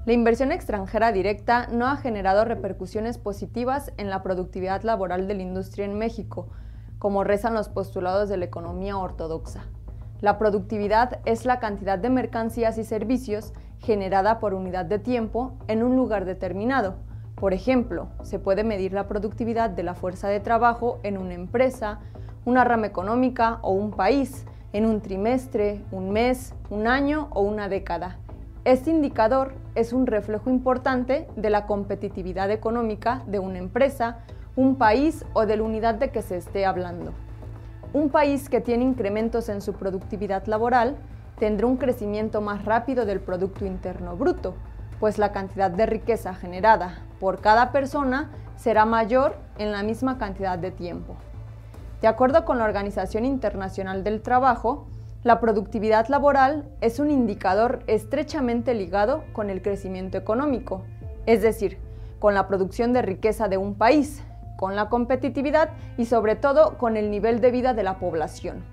La inversión extranjera directa no ha generado repercusiones positivas en la productividad laboral de la industria en México, como rezan los postulados de la economía ortodoxa. La productividad es la cantidad de mercancías y servicios generada por unidad de tiempo en un lugar determinado. Por ejemplo, se puede medir la productividad de la fuerza de trabajo en una empresa, una rama económica o un país, en un trimestre, un mes, un año o una década. Este indicador es un reflejo importante de la competitividad económica de una empresa, un país o de la unidad de que se esté hablando. Un país que tiene incrementos en su productividad laboral tendrá un crecimiento más rápido del Producto Interno Bruto, pues la cantidad de riqueza generada por cada persona será mayor en la misma cantidad de tiempo. De acuerdo con la Organización Internacional del Trabajo, la productividad laboral es un indicador estrechamente ligado con el crecimiento económico, es decir, con la producción de riqueza de un país, con la competitividad y sobre todo con el nivel de vida de la población.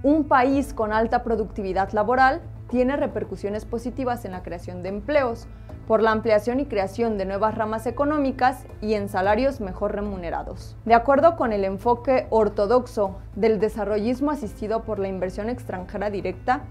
Un país con alta productividad laboral tiene repercusiones positivas en la creación de empleos, por la ampliación y creación de nuevas ramas económicas y en salarios mejor remunerados. De acuerdo con el enfoque ortodoxo del desarrollismo asistido por la inversión extranjera directa,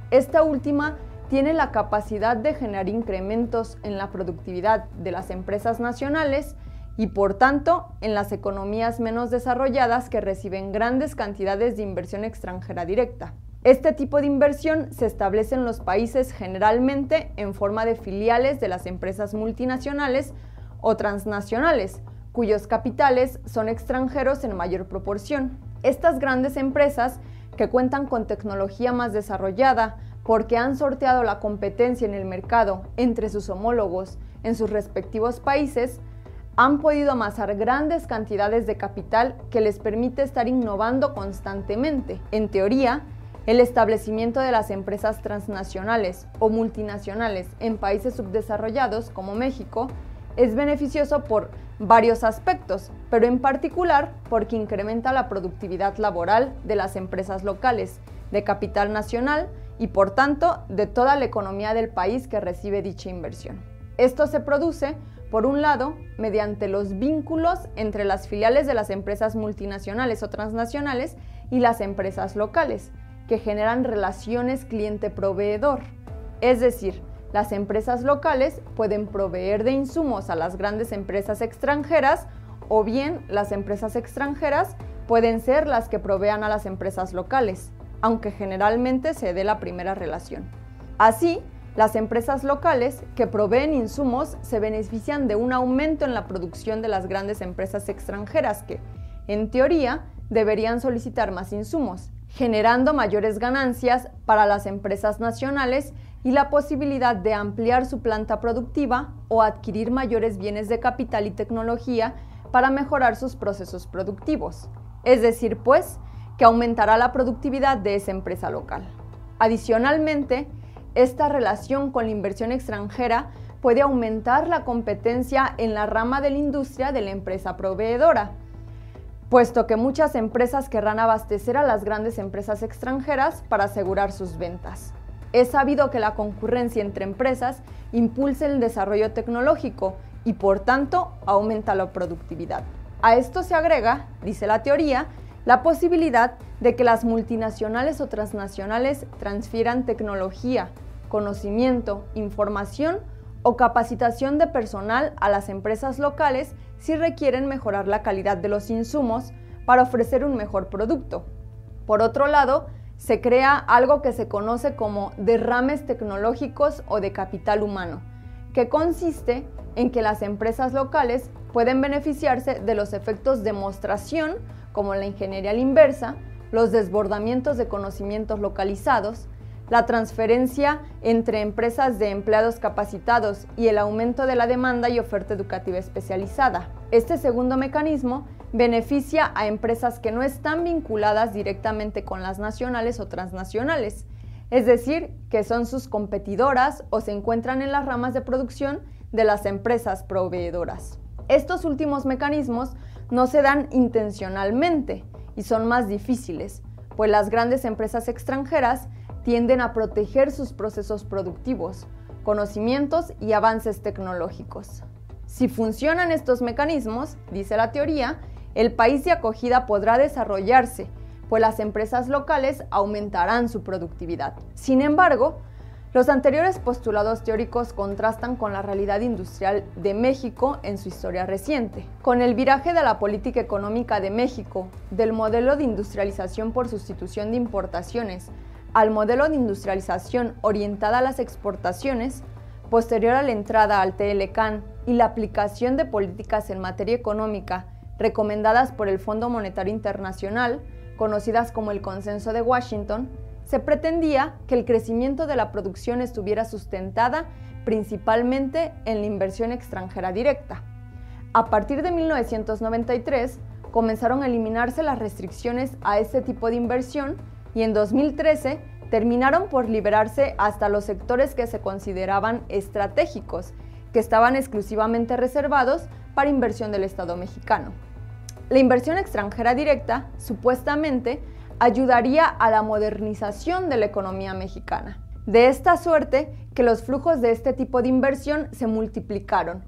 esta última tiene la capacidad de generar incrementos en la productividad de las empresas nacionales y, por tanto, en las economías menos desarrolladas que reciben grandes cantidades de inversión extranjera directa. Este tipo de inversión se establece en los países generalmente en forma de filiales de las empresas multinacionales o transnacionales, cuyos capitales son extranjeros en mayor proporción. Estas grandes empresas, que cuentan con tecnología más desarrollada porque han sorteado la competencia en el mercado entre sus homólogos en sus respectivos países, han podido amasar grandes cantidades de capital que les permite estar innovando constantemente. En teoría, el establecimiento de las empresas transnacionales o multinacionales en países subdesarrollados como México es beneficioso por varios aspectos, pero en particular porque incrementa la productividad laboral de las empresas locales, de capital nacional y por tanto de toda la economía del país que recibe dicha inversión. Esto se produce, por un lado, mediante los vínculos entre las filiales de las empresas multinacionales o transnacionales y las empresas locales, que generan relaciones cliente-proveedor. Es decir, las empresas locales pueden proveer de insumos a las grandes empresas extranjeras o bien las empresas extranjeras pueden ser las que provean a las empresas locales, aunque generalmente se dé la primera relación. Así, las empresas locales que proveen insumos se benefician de un aumento en la producción de las grandes empresas extranjeras que, en teoría, deberían solicitar más insumos, generando mayores ganancias para las empresas nacionales y la posibilidad de ampliar su planta productiva o adquirir mayores bienes de capital y tecnología para mejorar sus procesos productivos. Es decir, pues, que aumentará la productividad de esa empresa local. Adicionalmente, esta relación con la inversión extranjera puede aumentar la competencia en la rama de la industria de la empresa proveedora, puesto que muchas empresas querrán abastecer a las grandes empresas extranjeras para asegurar sus ventas. Es sabido que la concurrencia entre empresas impulsa el desarrollo tecnológico y, por tanto, aumenta la productividad. A esto se agrega, dice la teoría, la posibilidad de que las multinacionales o transnacionales transfieran tecnología, conocimiento, información o capacitación de personal a las empresas locales si requieren mejorar la calidad de los insumos para ofrecer un mejor producto. Por otro lado, se crea algo que se conoce como derrames tecnológicos o de capital humano, que consiste en que las empresas locales pueden beneficiarse de los efectos de demostración, como la ingeniería a la inversa, los desbordamientos de conocimientos localizados, la transferencia entre empresas de empleados capacitados y el aumento de la demanda y oferta educativa especializada. Este segundo mecanismo beneficia a empresas que no están vinculadas directamente con las nacionales o transnacionales, es decir, que son sus competidoras o se encuentran en las ramas de producción de las empresas proveedoras. Estos últimos mecanismos no se dan intencionalmente y son más difíciles, pues las grandes empresas extranjeras tienden a proteger sus procesos productivos, conocimientos y avances tecnológicos. Si funcionan estos mecanismos, dice la teoría, el país de acogida podrá desarrollarse, pues las empresas locales aumentarán su productividad. Sin embargo, los anteriores postulados teóricos contrastan con la realidad industrial de México en su historia reciente. Con el viraje de la política económica de México, del modelo de industrialización por sustitución de importaciones al modelo de industrialización orientada a las exportaciones, posterior a la entrada al TLCAN y la aplicación de políticas en materia económica recomendadas por el Fondo Monetario Internacional, conocidas como el Consenso de Washington, se pretendía que el crecimiento de la producción estuviera sustentada principalmente en la inversión extranjera directa. A partir de 1993, comenzaron a eliminarse las restricciones a este tipo de inversión y en 2013 terminaron por liberarse hasta los sectores que se consideraban estratégicos, que estaban exclusivamente reservados para inversión del Estado mexicano. La inversión extranjera directa, supuestamente, ayudaría a la modernización de la economía mexicana. De esta suerte que los flujos de este tipo de inversión se multiplicaron,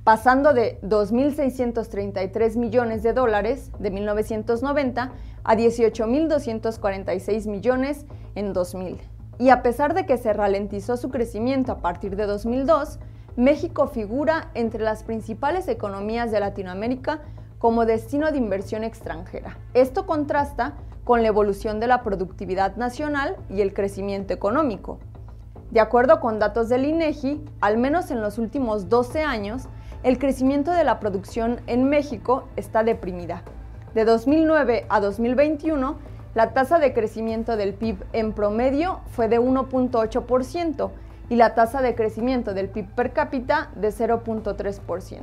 pasando de 2.633 millones de dólares de 1990 a 18.246 millones en 2000. Y a pesar de que se ralentizó su crecimiento a partir de 2002, México figura entre las principales economías de Latinoamérica como destino de inversión extranjera. Esto contrasta con la evolución de la productividad nacional y el crecimiento económico. De acuerdo con datos del INEGI, al menos en los últimos 12 años, el crecimiento de la producción en México está deprimida. De 2009 a 2021, la tasa de crecimiento del PIB en promedio fue de 1.8% y la tasa de crecimiento del PIB per cápita de 0.3%.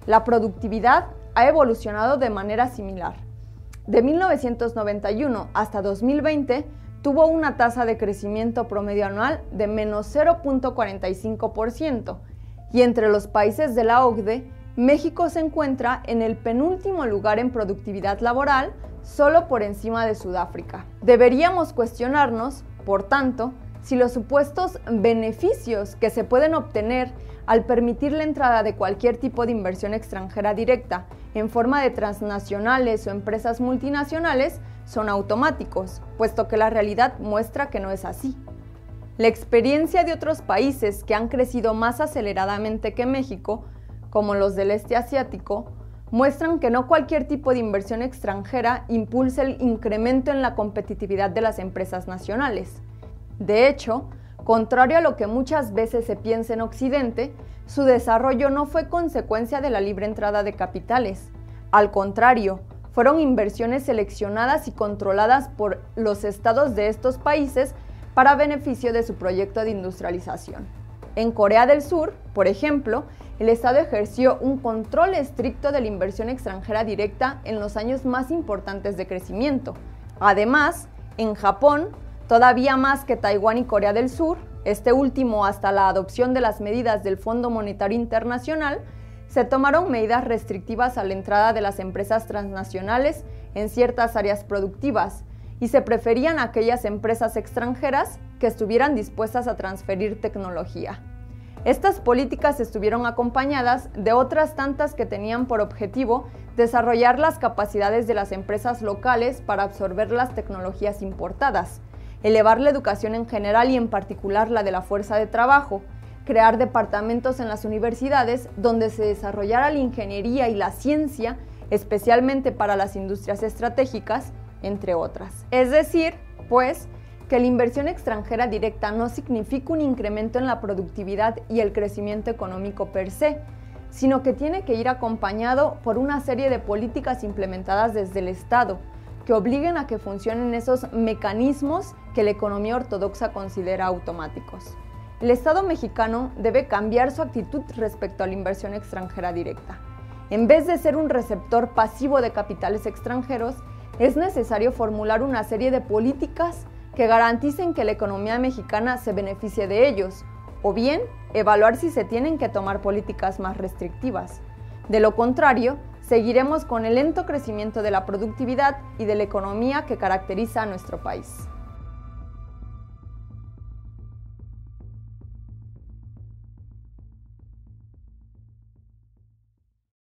La productividad ha evolucionado de manera similar. De 1991 hasta 2020, tuvo una tasa de crecimiento promedio anual de menos 0.45%, y entre los países de la OCDE, México se encuentra en el penúltimo lugar en productividad laboral, solo por encima de Sudáfrica. Deberíamos cuestionarnos, por tanto, si los supuestos beneficios que se pueden obtener al permitir la entrada de cualquier tipo de inversión extranjera directa en forma de transnacionales o empresas multinacionales son automáticos, puesto que la realidad muestra que no es así. La experiencia de otros países que han crecido más aceleradamente que México, como los del este asiático, muestran que no cualquier tipo de inversión extranjera impulsa el incremento en la competitividad de las empresas nacionales. De hecho, contrario a lo que muchas veces se piensa en Occidente, su desarrollo no fue consecuencia de la libre entrada de capitales. Al contrario, fueron inversiones seleccionadas y controladas por los estados de estos países para beneficio de su proyecto de industrialización. En Corea del Sur, por ejemplo, el Estado ejerció un control estricto de la inversión extranjera directa en los años más importantes de crecimiento. Además, en Japón, todavía más que Taiwán y Corea del Sur, este último hasta la adopción de las medidas del Fondo Monetario Internacional, se tomaron medidas restrictivas a la entrada de las empresas transnacionales en ciertas áreas productivas y se preferían aquellas empresas extranjeras que estuvieran dispuestas a transferir tecnología. Estas políticas estuvieron acompañadas de otras tantas que tenían por objetivo desarrollar las capacidades de las empresas locales para absorber las tecnologías importadas, elevar la educación en general y en particular la de la fuerza de trabajo, crear departamentos en las universidades donde se desarrollara la ingeniería y la ciencia, especialmente para las industrias estratégicas, entre otras. Es decir, pues, que la inversión extranjera directa no significa un incremento en la productividad y el crecimiento económico per se, sino que tiene que ir acompañado por una serie de políticas implementadas desde el Estado, que obliguen a que funcionen esos mecanismos que la economía ortodoxa considera automáticos. El Estado mexicano debe cambiar su actitud respecto a la inversión extranjera directa. En vez de ser un receptor pasivo de capitales extranjeros, es necesario formular una serie de políticas que garanticen que la economía mexicana se beneficie de ellos, o bien evaluar si se tienen que tomar políticas más restrictivas. De lo contrario, seguiremos con el lento crecimiento de la productividad y de la economía que caracteriza a nuestro país.